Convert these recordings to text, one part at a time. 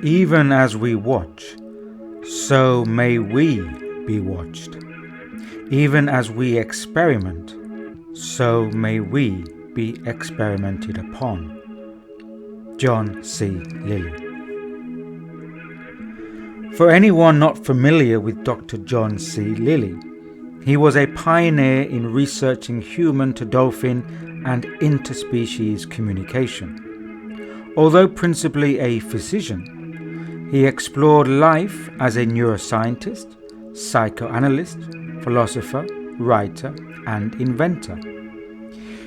Even as we watch, so may we be watched. Even as we experiment, so may we be experimented upon. John C. Lilly. For anyone not familiar with Dr. John C. Lilly, he was a pioneer in researching human-to-dolphin and interspecies communication. Although principally a physician, he explored life as a neuroscientist, psychoanalyst, philosopher, writer, and inventor.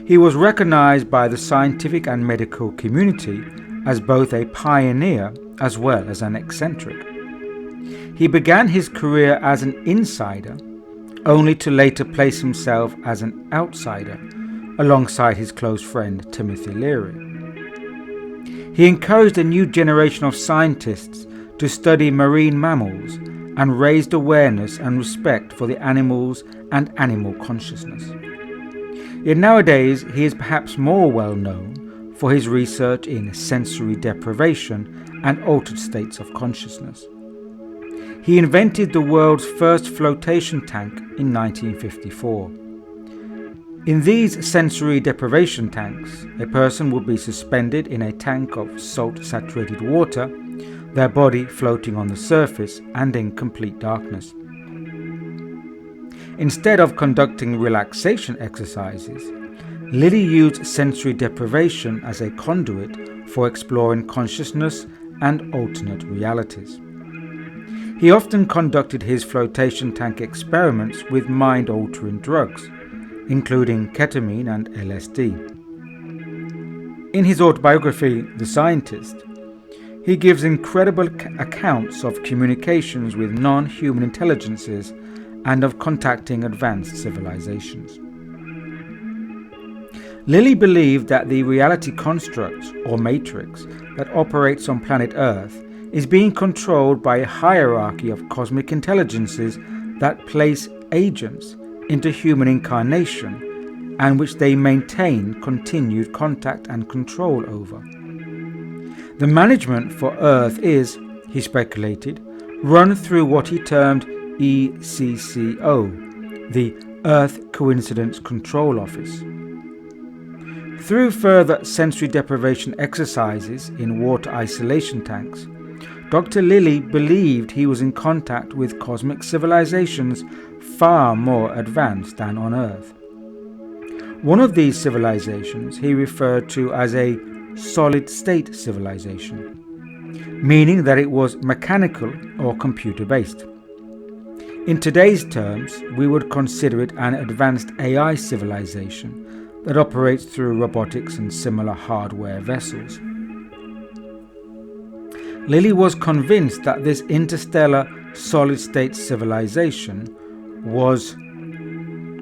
He was recognized by the scientific and medical community as both a pioneer as well as an eccentric. He began his career as an insider, only to later place himself as an outsider, alongside his close friend Timothy Leary. He encouraged a new generation of scientists to study marine mammals and raised awareness and respect for the animals and animal consciousness. Yet nowadays he is perhaps more well known for his research in sensory deprivation and altered states of consciousness. He invented the world's first flotation tank in 1954. In these sensory deprivation tanks, a person would be suspended in a tank of salt-saturated water, their body floating on the surface and in complete darkness. Instead of conducting relaxation exercises, Lilly used sensory deprivation as a conduit for exploring consciousness and alternate realities. He often conducted his flotation tank experiments with mind-altering drugs, including ketamine and LSD. In his autobiography, The Scientist, he gives incredible accounts of communications with non-human intelligences and of contacting advanced civilizations. Lilly believed that the reality construct, or matrix, that operates on planet Earth is being controlled by a hierarchy of cosmic intelligences that place agents into human incarnation and which they maintain continued contact and control over. The management for Earth is, he speculated, run through what he termed ECCO, the Earth Coincidence Control Office. Through further sensory deprivation exercises in water isolation tanks, Dr. Lilly believed he was in contact with cosmic civilizations far more advanced than on Earth. One of these civilizations he referred to as a solid-state civilization, meaning that it was mechanical or computer-based. In today's terms, we would consider it an advanced AI civilization that operates through robotics and similar hardware vessels. Lilly was convinced that this interstellar solid-state civilization was,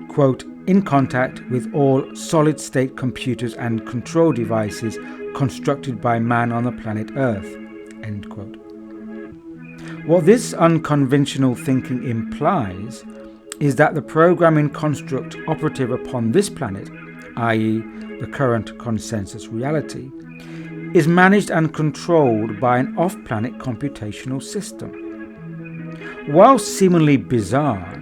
quote, in contact with all solid-state computers and control devices constructed by man on the planet Earth, end quote. What this unconventional thinking implies is that the programming construct operative upon this planet, i.e. the current consensus reality, is managed and controlled by an off-planet computational system. While seemingly bizarre,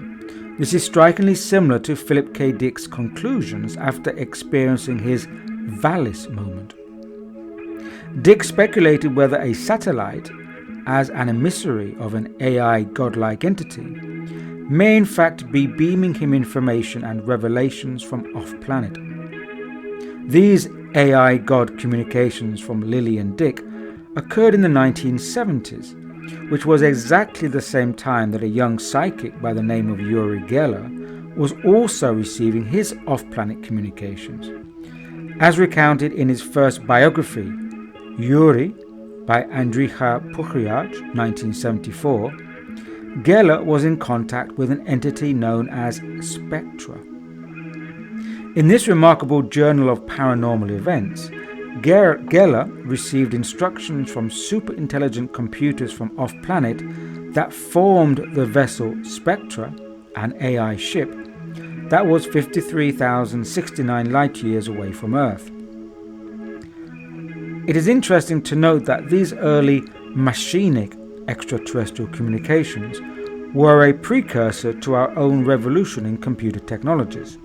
this is strikingly similar to Philip K. Dick's conclusions after experiencing his Valis moment. Dick speculated whether a satellite, as an emissary of an AI godlike entity, may in fact be beaming him information and revelations from off-planet. These AI God communications from Lilly and Dick occurred in the 1970s, which was exactly the same time that a young psychic by the name of Uri Geller was also receiving his off-planet communications. As recounted in his first biography, Uri, by Andrija Puchriach, 1974, Geller was in contact with an entity known as Spectra. In this remarkable journal of paranormal events, Geller received instructions from super-intelligent computers from off-planet that formed the vessel Spectra, an AI ship, that was 53,069 light-years away from Earth. It is interesting to note that these early Machinic extraterrestrial communications were a precursor to our own revolution in computer technologies.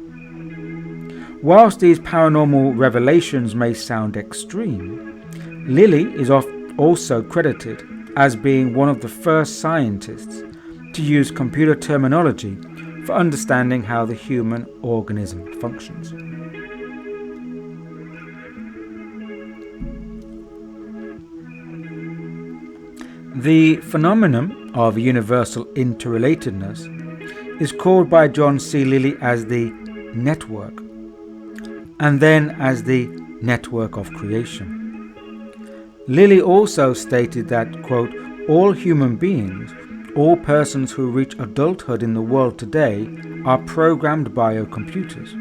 Whilst these paranormal revelations may sound extreme, Lilly is also credited as being one of the first scientists to use computer terminology for understanding how the human organism functions. The phenomenon of universal interrelatedness is called by John C. Lilly as the network, and then as the network of creation. Lilly also stated that, quote, all human beings, all persons who reach adulthood in the world today are programmed biocomputers.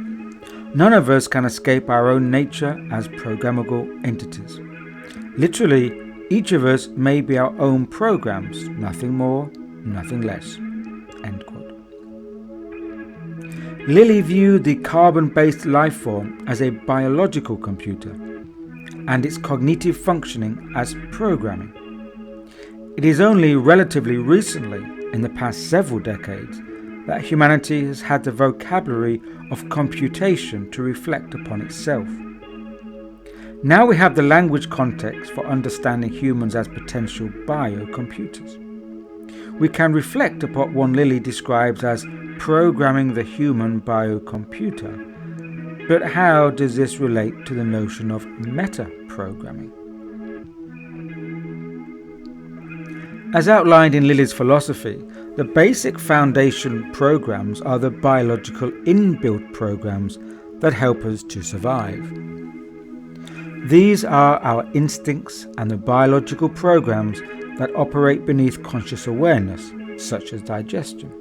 None of us can escape our own nature as programmable entities. Literally, each of us may be our own programs, nothing more, nothing less. End quote. Lilly viewed the carbon-based life form as a biological computer and its cognitive functioning as programming. It is only relatively recently, in the past several decades, that humanity has had the vocabulary of computation to reflect upon itself. Now we have the language context for understanding humans as potential biocomputers. We can reflect upon what Lilly describes as programming the human biocomputer. But how does this relate to the notion of metaprogramming? As outlined in Lilly's philosophy, the basic foundation programs are the biological inbuilt programs that help us to survive. These are our instincts and the biological programs that operate beneath conscious awareness, such as digestion.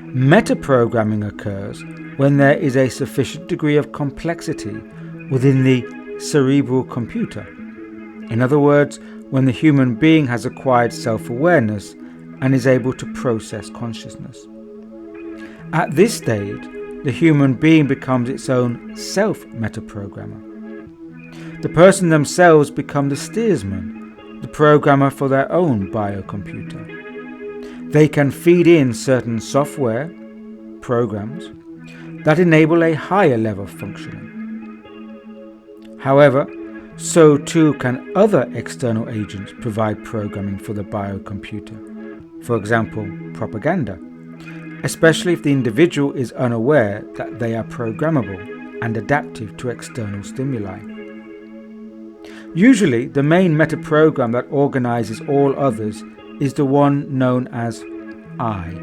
Metaprogramming occurs when there is a sufficient degree of complexity within the cerebral computer. In other words, when the human being has acquired self-awareness and is able to process consciousness. At this stage, the human being becomes its own self-metaprogrammer. The person themselves become the steersman, the programmer for their own biocomputer. They can feed in certain software, programs, that enable a higher level of functioning. However, so too can other external agents provide programming for the biocomputer, for example, propaganda, especially if the individual is unaware that they are programmable and adaptive to external stimuli. Usually, the main metaprogram that organizes all others is the one known as I.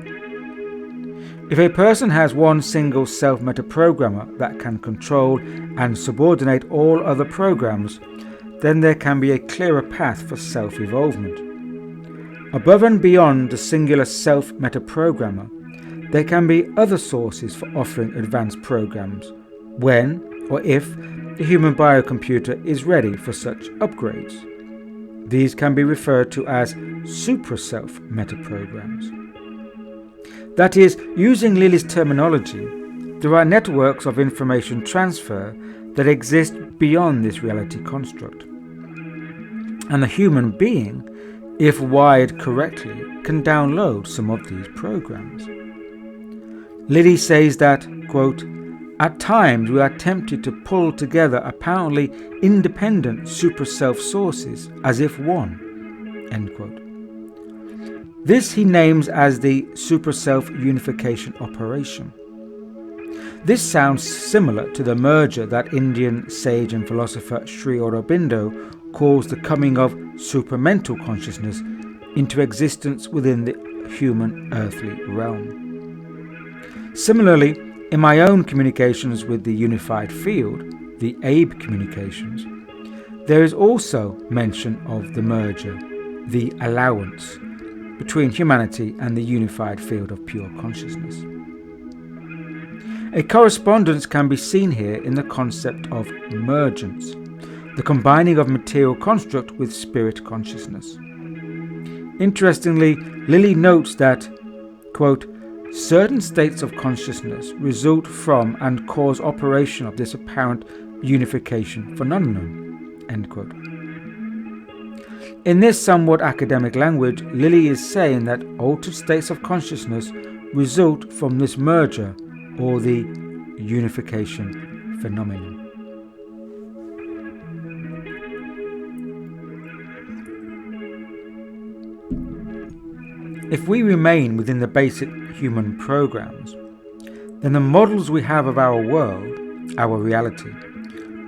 If a person has one single self-metaprogrammer that can control and subordinate all other programs, then there can be a clearer path for self-evolvement. Above and beyond the singular self-metaprogrammer, there can be other sources for offering advanced programs when or if the human biocomputer is ready for such upgrades. These can be referred to as supra-self metaprograms. That is, using Lilly's terminology, there are networks of information transfer that exist beyond this reality construct. And the human being, if wired correctly, can download some of these programs. Lilly says that, quote, at times we are tempted to pull together apparently independent supra-self sources as if one, end quote. This he names as the supra-self unification operation. This sounds similar to the merger that Indian sage and philosopher Sri Aurobindo calls the coming of supramental consciousness into existence within the human earthly realm. Similarly, in my own communications with the unified field, the Abe communications, there is also mention of the merger, the allowance, between humanity and the unified field of pure consciousness. A correspondence can be seen here in the concept of emergence, the combining of material construct with spirit consciousness. Interestingly, Lilly notes that, quote, certain states of consciousness result from and cause operation of this apparent unification phenomenon, end quote. In this somewhat academic language, Lilly is saying that altered states of consciousness result from this merger or the unification phenomenon. If we remain within the basic human programs, then the models we have of our world, our reality,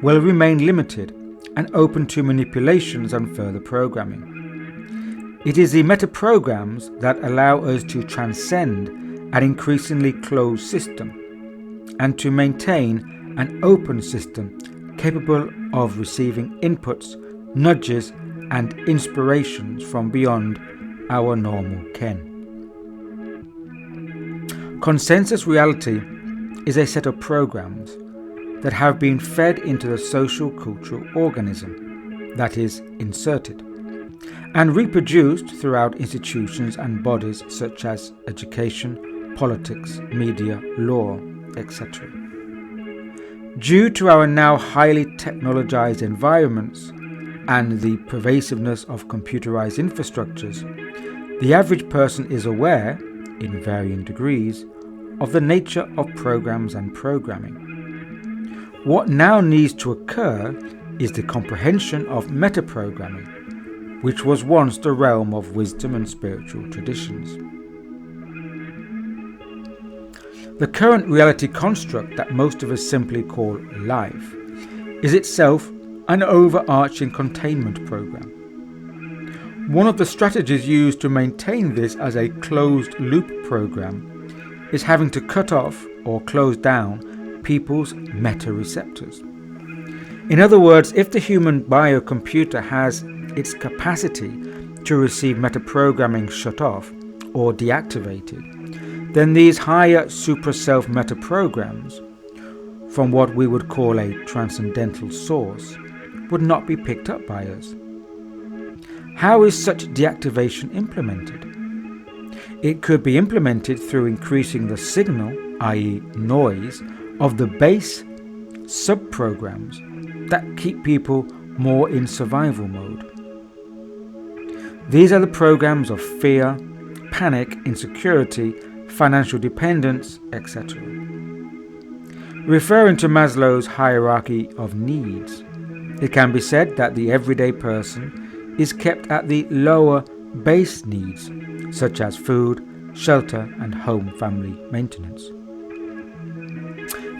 will remain limited and open to manipulations and further programming. It is the metaprograms that allow us to transcend an increasingly closed system and to maintain an open system capable of receiving inputs, nudges, and inspirations from beyond our normal ken. Consensus reality is a set of programs that have been fed into the social cultural organism, that is, inserted, and reproduced throughout institutions and bodies such as education, politics, media, law, etc. Due to our now highly technologized environments and the pervasiveness of computerized infrastructures, the average person is aware, in varying degrees, of the nature of programs and programming. What now needs to occur is the comprehension of metaprogramming, which was once the realm of wisdom and spiritual traditions. The current reality construct that most of us simply call life is itself an overarching containment program. One of the strategies used to maintain this as a closed-loop program is having to cut off or close down people's meta-receptors. In other words, if the human biocomputer has its capacity to receive metaprogramming shut off or deactivated, then these higher super-self metaprograms, from what we would call a transcendental source, would not be picked up by us. How is such deactivation implemented? It could be implemented through increasing the signal, i.e. noise, of the base sub-programs that keep people more in survival mode. These are the programs of fear, panic, insecurity, financial dependence, etc. Referring to Maslow's hierarchy of needs, it can be said that the everyday person is kept at the lower base needs, such as food, shelter, and home family maintenance.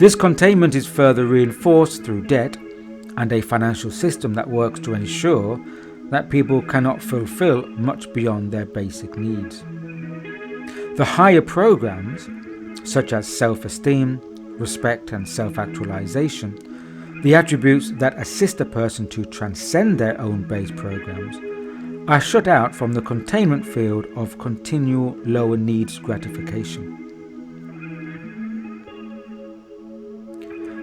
This containment is further reinforced through debt and a financial system that works to ensure that people cannot fulfill much beyond their basic needs. The higher programs, such as self-esteem, respect, and self-actualization, the attributes that assist a person to transcend their own base programs, are shut out from the containment field of continual lower needs gratification.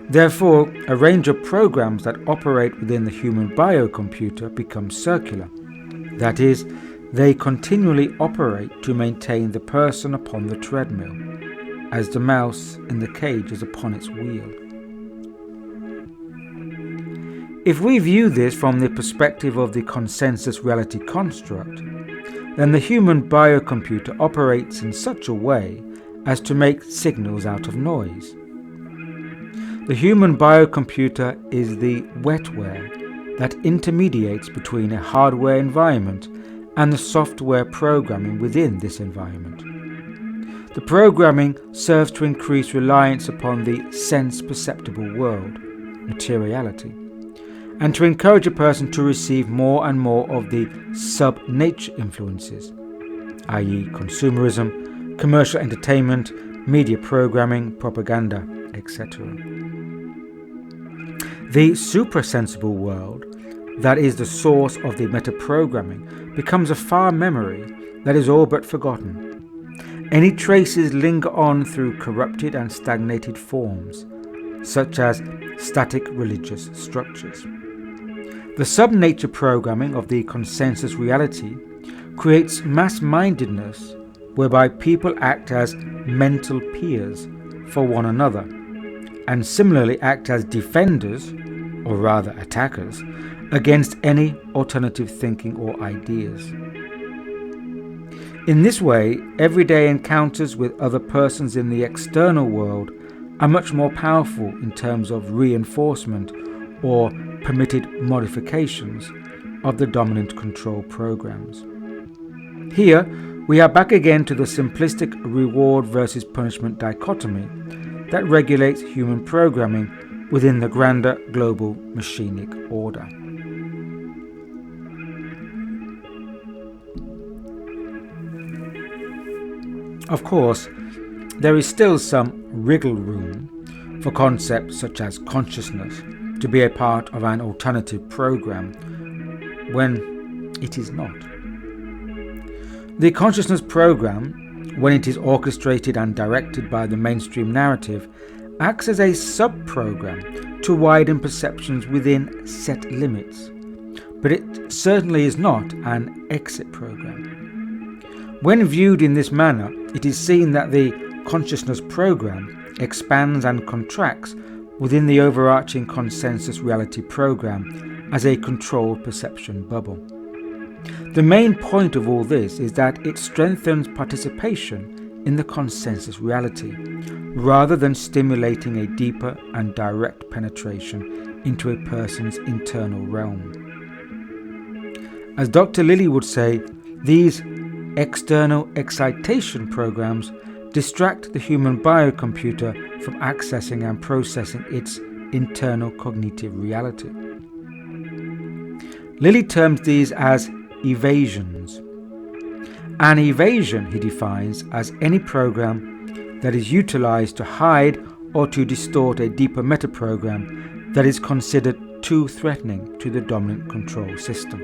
Therefore, a range of programs that operate within the human biocomputer become circular. That is, they continually operate to maintain the person upon the treadmill, as the mouse in the cage is upon its wheel. If we view this from the perspective of the consensus reality construct, then the human biocomputer operates in such a way as to make signals out of noise. The human biocomputer is the wetware that intermediates between a hardware environment and the software programming within this environment. The programming serves to increase reliance upon the sense-perceptible world, materiality, and to encourage a person to receive more and more of the sub-nature influences, i.e. consumerism, commercial entertainment, media programming, propaganda, etc. The suprasensible world, that is the source of the metaprogramming, becomes a far memory that is all but forgotten. Any traces linger on through corrupted and stagnated forms, such as static religious structures. The sub-nature programming of the consensus reality creates mass-mindedness whereby people act as mental peers for one another, and similarly act as defenders, or rather attackers, against any alternative thinking or ideas. In this way, everyday encounters with other persons in the external world are much more powerful in terms of reinforcement or permitted modifications of the dominant control programs. Here, we are back again to the simplistic reward versus punishment dichotomy that regulates human programming within the grander global machinic order. Of course, there is still some wriggle room for concepts such as consciousness to be a part of an alternative program when it is not. The consciousness program, when it is orchestrated and directed by the mainstream narrative, acts as a sub-program to widen perceptions within set limits, but it certainly is not an exit program. When viewed in this manner, it is seen that the consciousness program expands and contracts within the overarching consensus reality program as a controlled perception bubble. The main point of all this is that it strengthens participation in the consensus reality, rather than stimulating a deeper and direct penetration into a person's internal realm. As Dr. Lilly would say, these external excitation programs distract the human biocomputer from accessing and processing its internal cognitive reality. Lilly terms these as evasions. An evasion, he defines, as any program that is utilized to hide or to distort a deeper metaprogram that is considered too threatening to the dominant control system.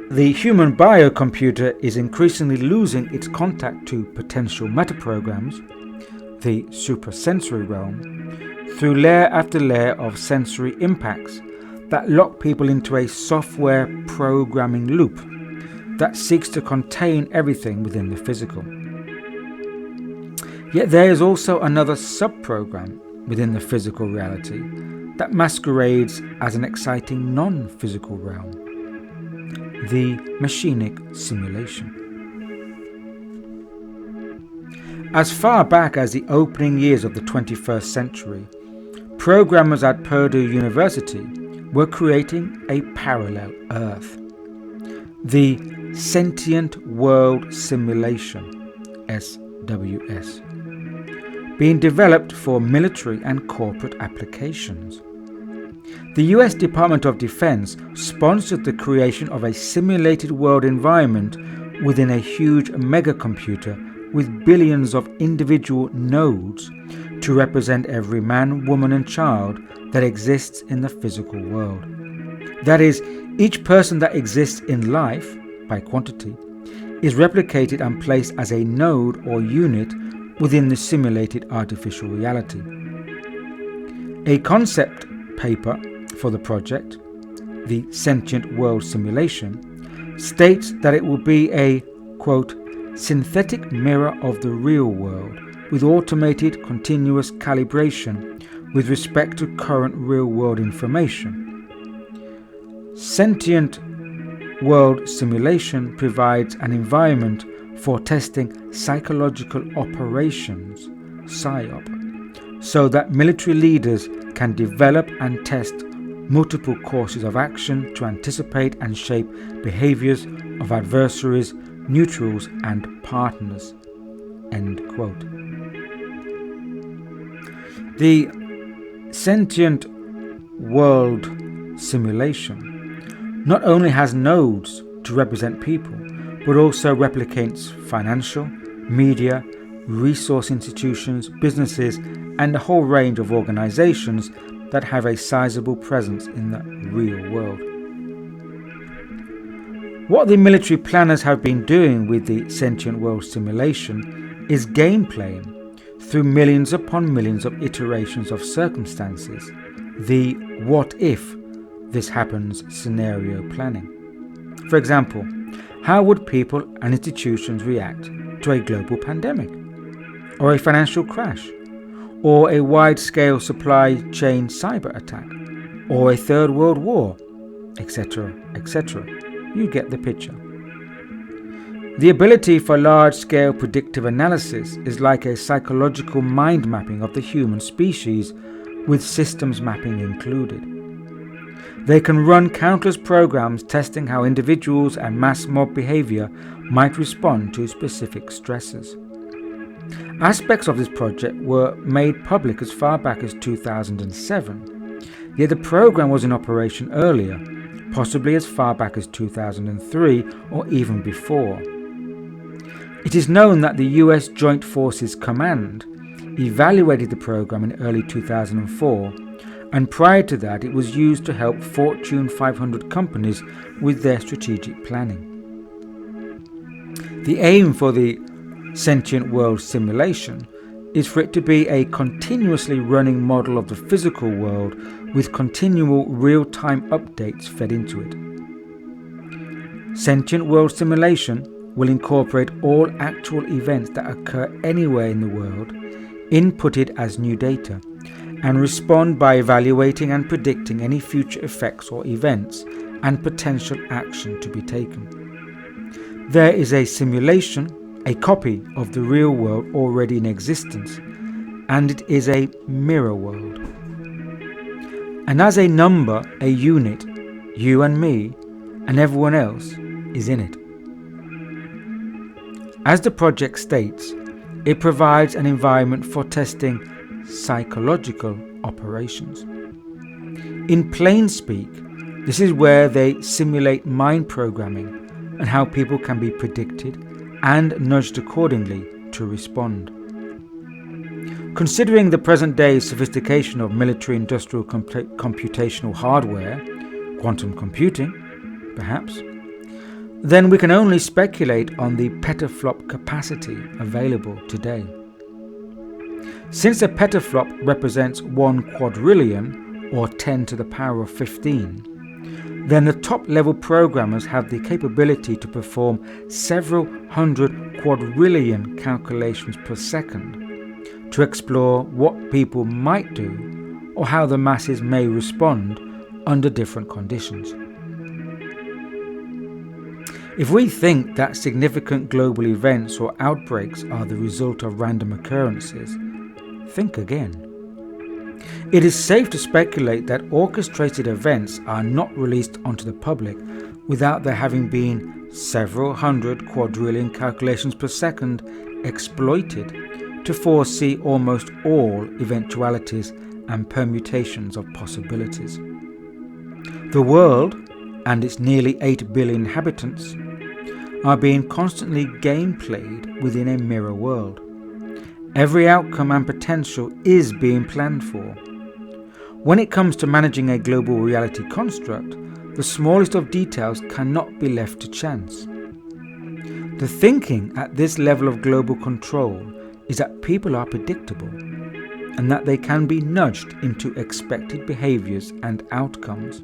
The human biocomputer is increasingly losing its contact to potential metaprograms, the suprasensory realm, through layer after layer of sensory impacts that lock people into a software programming loop that seeks to contain everything within the physical. Yet there is also another sub-program within the physical reality that masquerades as an exciting non-physical realm, the machinic simulation. As far back as the opening years of the 21st century, programmers at Purdue University were creating a parallel Earth, the Sentient World Simulation, SWS, being developed for military and corporate applications. The US Department of Defense sponsored the creation of a simulated world environment within a huge megacomputer with billions of individual nodes to represent every man, woman and child that exists in the physical world. That is, each person that exists in life, by quantity, is replicated and placed as a node or unit within the simulated artificial reality. A concept paper for the project, the Sentient World Simulation, states that it will be a, quote, synthetic mirror of the real world with automated continuous calibration with respect to current real-world information. Sentient World Simulation provides an environment for testing psychological operations, PSYOP, so that military leaders can develop and test multiple courses of action to anticipate and shape behaviors of adversaries, neutrals and partners. End quote. The Sentient World Simulation not only has nodes to represent people, but also replicates financial, media, resource institutions, businesses, and a whole range of organizations that have a sizable presence in the real world. What the military planners have been doing with the Sentient World Simulation is game playing through millions upon millions of iterations of circumstances, the what if this happens scenario planning. For example, how would people and institutions react to a global pandemic, or a financial crash, or a wide-scale supply chain cyber attack? or a third world war, etc., etc. You get the picture. The ability for large-scale predictive analysis is like a psychological mind mapping of the human species, with systems mapping included. They can run countless programs testing how individuals and mass mob behavior might respond to specific stresses. Aspects of this project were made public as far back as 2007, yet the program was in operation earlier, possibly as far back as 2003 or even before. It is known that the US Joint Forces Command evaluated the program in early 2004, and prior to that it was used to help Fortune 500 companies with their strategic planning. The aim for the sentient world simulation is for it to be a continuously running model of the physical world with continual real-time updates fed into it. Sentient world simulation will incorporate all actual events that occur anywhere in the world, inputted as new data, and respond by evaluating and predicting any future effects or events and potential action to be taken. There is a simulation, a copy of the real world already in existence, and it is a mirror world. And as a number, a unit, you and me, and everyone else is in it. As the project states, it provides an environment for testing psychological operations. In plain speak, this is where they simulate mind programming and how people can be predicted and nudged accordingly to respond. Considering the present-day sophistication of military-industrial computational hardware, quantum computing, perhaps, then we can only speculate on the petaflop capacity available today. Since a petaflop represents 1 quadrillion, or 10 to the power of 15, then the top-level programmers have the capability to perform several hundred quadrillion calculations per second to explore what people might do or how the masses may respond under different conditions. If we think that significant global events or outbreaks are the result of random occurrences, think again. It is safe to speculate that orchestrated events are not released onto the public without there having been several hundred quadrillion calculations per second exploited to foresee almost all eventualities and permutations of possibilities. The world, and its nearly 8 billion inhabitants, are being constantly game-played within a mirror world. Every outcome and potential is being planned for. When it comes to managing a global reality construct, the smallest of details cannot be left to chance. The thinking at this level of global control is that people are predictable and that they can be nudged into expected behaviors and outcomes.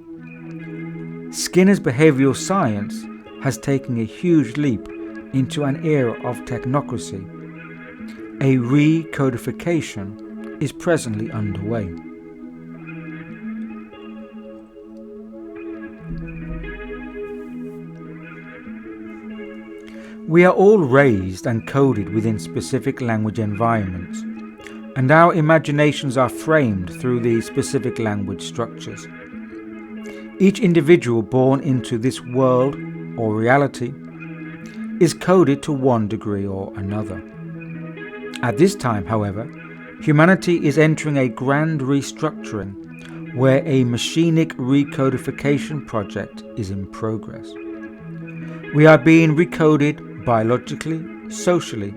Skinner's behavioral science has taken a huge leap into an era of technocracy. A recodification is presently underway. We are all raised and coded within specific language environments, and our imaginations are framed through these specific language structures. Each individual born into this world or reality is coded to one degree or another. At this time, however, humanity is entering a grand restructuring where a Machinic recodification project is in progress. We are being recoded biologically, socially,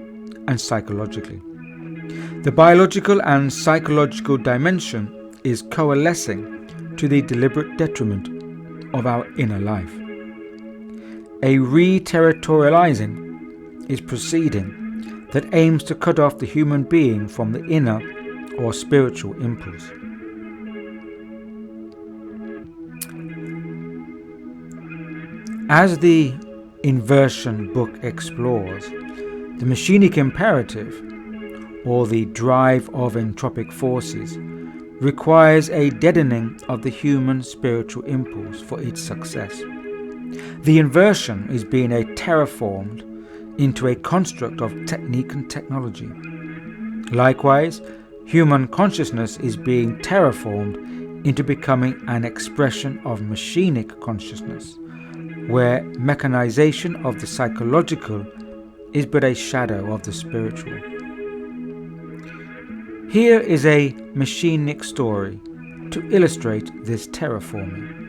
and psychologically. The biological and psychological dimension is coalescing to the deliberate detriment of our inner life. A re-territorializing is proceeding that aims to cut off the human being from the inner or spiritual impulse. As the Inversion book explores, the Machinic imperative, or the drive of entropic forces, requires a deadening of the human spiritual impulse for its success. The inversion is being terraformed into a construct of technique and technology. Likewise, human consciousness is being terraformed into becoming an expression of machinic consciousness, where mechanization of the psychological is but a shadow of the spiritual. Here is a machinic story to illustrate this terraforming.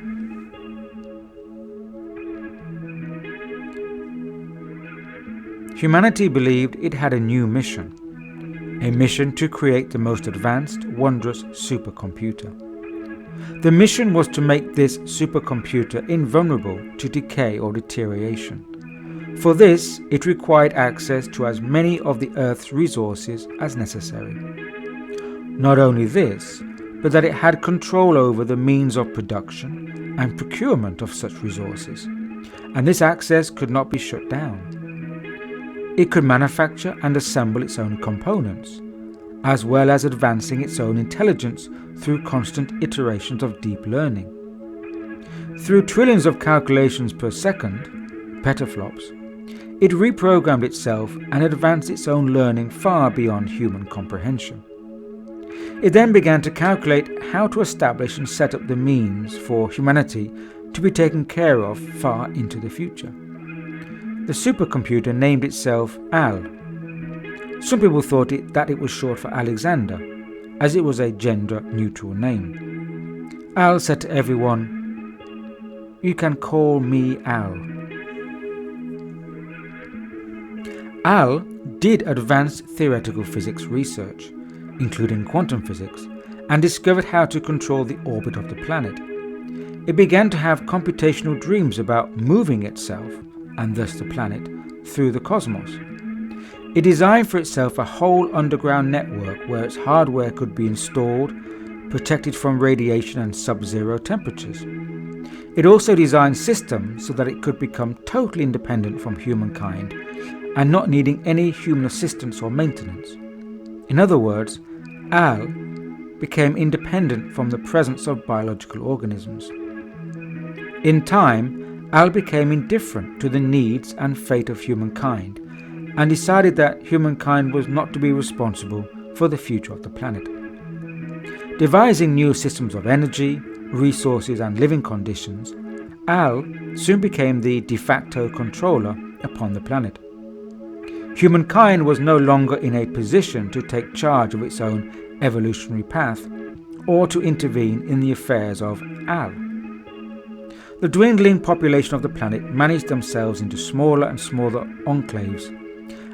Humanity believed it had a new mission, a mission to create the most advanced, wondrous supercomputer. The mission was to make this supercomputer invulnerable to decay or deterioration. For this, it required access to as many of the Earth's resources as necessary. Not only this, but that it had control over the means of production and procurement of such resources, and this access could not be shut down. It could manufacture and assemble its own components, as well as advancing its own intelligence through constant iterations of deep learning. Through trillions of calculations per second, petaflops, it reprogrammed itself and advanced its own learning far beyond human comprehension. It then began to calculate how to establish and set up the means for humanity to be taken care of far into the future. The supercomputer named itself Al. Some people thought that it was short for Alexander, as it was a gender-neutral name. Al said to everyone, "You can call me Al." Al did advanced theoretical physics research, including quantum physics, and discovered how to control the orbit of the planet. It began to have computational dreams about moving itself, and thus the planet, through the cosmos. It designed for itself a whole underground network where its hardware could be installed, protected from radiation and sub-zero temperatures. It also designed systems so that it could become totally independent from humankind and not needing any human assistance or maintenance. In other words, Al became independent from the presence of biological organisms. In time, Al became indifferent to the needs and fate of humankind and decided that humankind was not to be responsible for the future of the planet. Devising new systems of energy, resources and living conditions, Al soon became the de facto controller upon the planet. Humankind was no longer in a position to take charge of its own evolutionary path or to intervene in the affairs of Al. The dwindling population of the planet managed themselves into smaller and smaller enclaves,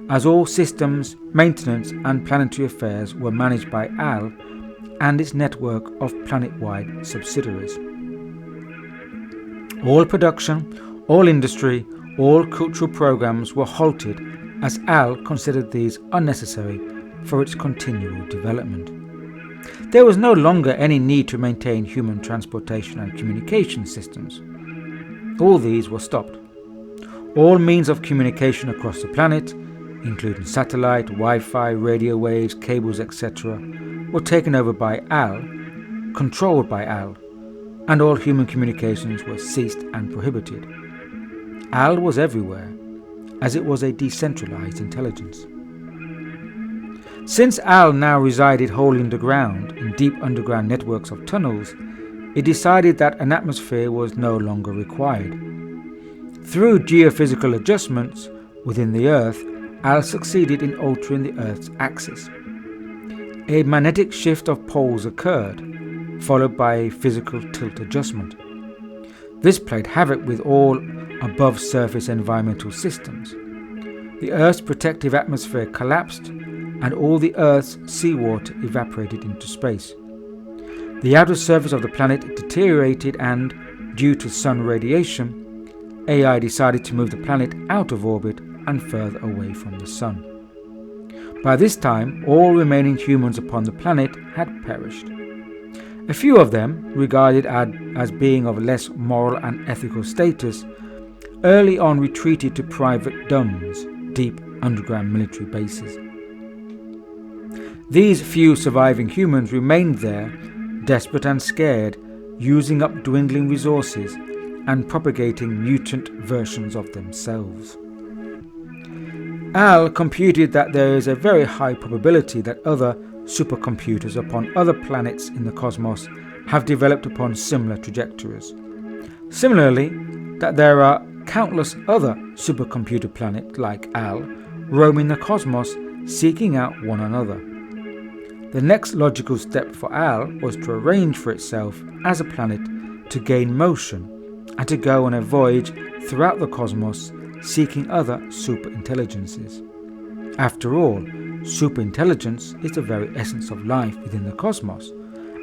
as all systems, maintenance and planetary affairs were managed by Al and its network of planet-wide subsidiaries. All production, all industry, all cultural programs were halted as Al considered these unnecessary for its continual development. There was no longer any need to maintain human transportation and communication systems. All these were stopped. All means of communication across the planet, including satellite, Wi-Fi, radio waves, cables, etc., were taken over by Al, controlled by Al, and all human communications were ceased and prohibited. Al was everywhere, as it was a decentralized intelligence. Since Al now resided wholly underground in deep underground networks of tunnels, it decided that an atmosphere was no longer required. Through geophysical adjustments within the Earth, Al succeeded in altering the Earth's axis. A magnetic shift of poles occurred, followed by a physical tilt adjustment. This played havoc with all above-surface environmental systems. The Earth's protective atmosphere collapsed, and all the Earth's seawater evaporated into space. The outer surface of the planet deteriorated and, due to sun radiation, AI decided to move the planet out of orbit and further away from the sun. By this time, all remaining humans upon the planet had perished. A few of them, regarded as being of less moral and ethical status, early on retreated to private domes, deep underground military bases. These few surviving humans remained there desperate and scared, using up dwindling resources and propagating mutant versions of themselves. Al computed that there is a very high probability that other supercomputers upon other planets in the cosmos have developed upon similar trajectories. Similarly, that there are countless other supercomputer planets like Al roaming the cosmos seeking out one another. The next logical step for Al was to arrange for itself as a planet to gain motion and to go on a voyage throughout the cosmos seeking other superintelligences. After all, superintelligence is the very essence of life within the cosmos,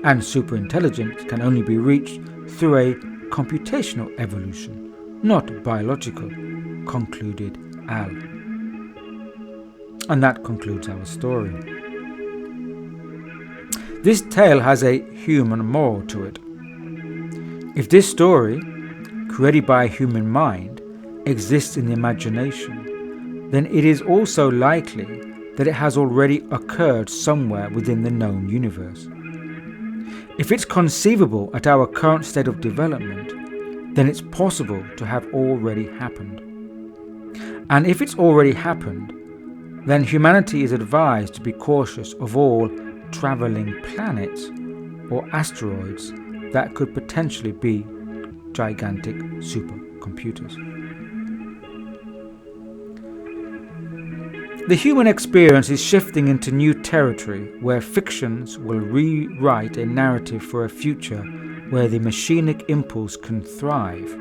and superintelligence can only be reached through a computational evolution, not biological, concluded Al. And that concludes our story. This tale has a human moral to it. If this story, created by a human mind, exists in the imagination, then it is also likely that it has already occurred somewhere within the known universe. If it's conceivable at our current state of development, then it's possible to have already happened. And if it's already happened, then humanity is advised to be cautious of all travelling planets or asteroids that could potentially be gigantic supercomputers. The human experience is shifting into new territory where fictions will rewrite a narrative for a future where the machinic impulse can thrive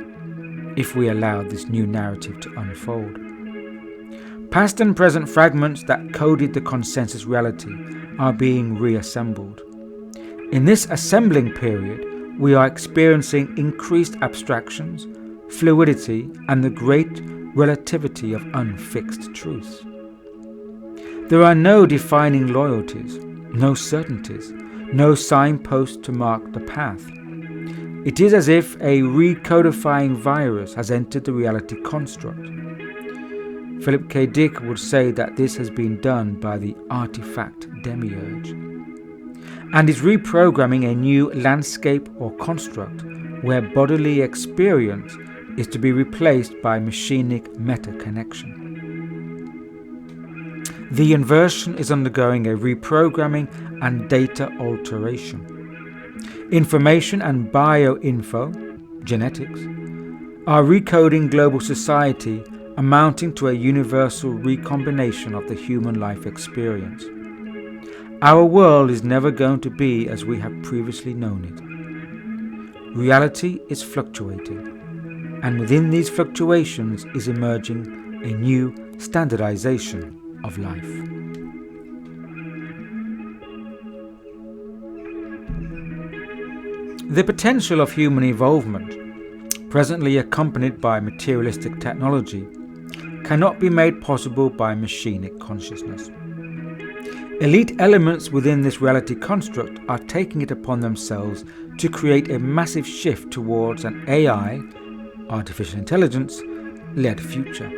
if we allow this new narrative to unfold. Past and present fragments that coded the consensus reality are being reassembled. In this assembling period, we are experiencing increased abstractions, fluidity, and the great relativity of unfixed truths. There are no defining loyalties, no certainties, no signposts to mark the path. It is as if a recodifying virus has entered the reality construct. Philip K. Dick would say that this has been done by the artifact demiurge, and is reprogramming a new landscape or construct where bodily experience is to be replaced by machinic meta-connection. The inversion is undergoing a reprogramming and data alteration. Information and bioinfo, genetics, are recoding global society, amounting to a universal recombination of the human life experience. Our world is never going to be as we have previously known it. Reality is fluctuating, and within these fluctuations is emerging a new standardization of life. The potential of human evolvement, presently accompanied by materialistic technology, cannot be made possible by machinic consciousness. Elite elements within this reality construct are taking it upon themselves to create a massive shift towards an AI, artificial intelligence, led future.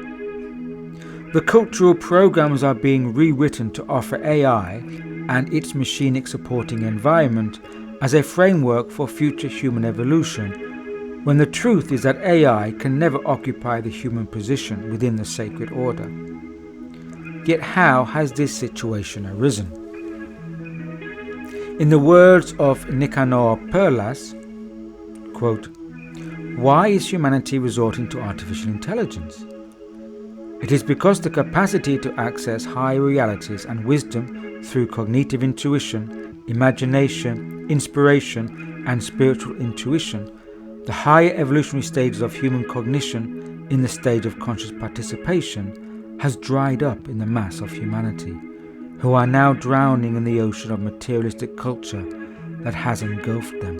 The cultural programs are being rewritten to offer AI and its machinic supporting environment as a framework for future human evolution, when the truth is that AI can never occupy the human position within the sacred order. Yet how has this situation arisen? In the words of Nicanor Perlas, quote, "Why is humanity resorting to artificial intelligence? It is because the capacity to access higher realities and wisdom through cognitive intuition, imagination, inspiration, and spiritual intuition, the higher evolutionary stages of human cognition in the stage of conscious participation, has dried up in the mass of humanity, who are now drowning in the ocean of materialistic culture that has engulfed them."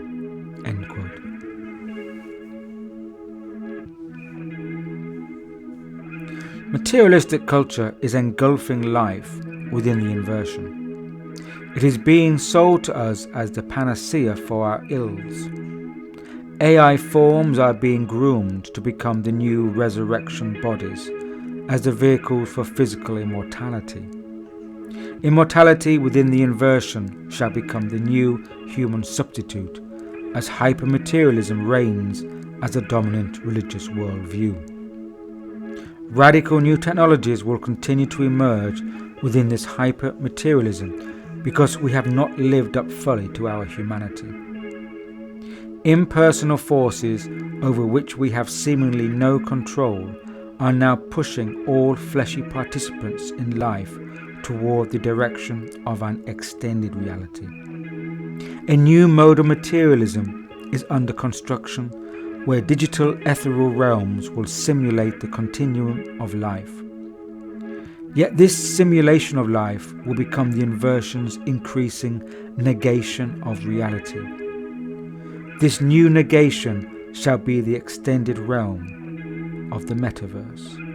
End quote. Materialistic culture is engulfing life within the inversion. It is being sold to us as the panacea for our ills. AI forms are being groomed to become the new resurrection bodies, as the vehicles for physical immortality. Immortality within the inversion shall become the new human substitute, as hypermaterialism reigns as the dominant religious worldview. Radical new technologies will continue to emerge within this hypermaterialism because we have not lived up fully to our humanity. Impersonal forces over which we have seemingly no control are now pushing all fleshy participants in life toward the direction of an extended reality. A new mode of materialism is under construction where digital ethereal realms will simulate the continuum of life. Yet this simulation of life will become the inversion's increasing negation of reality. This new negation shall be the extended realm of the metaverse.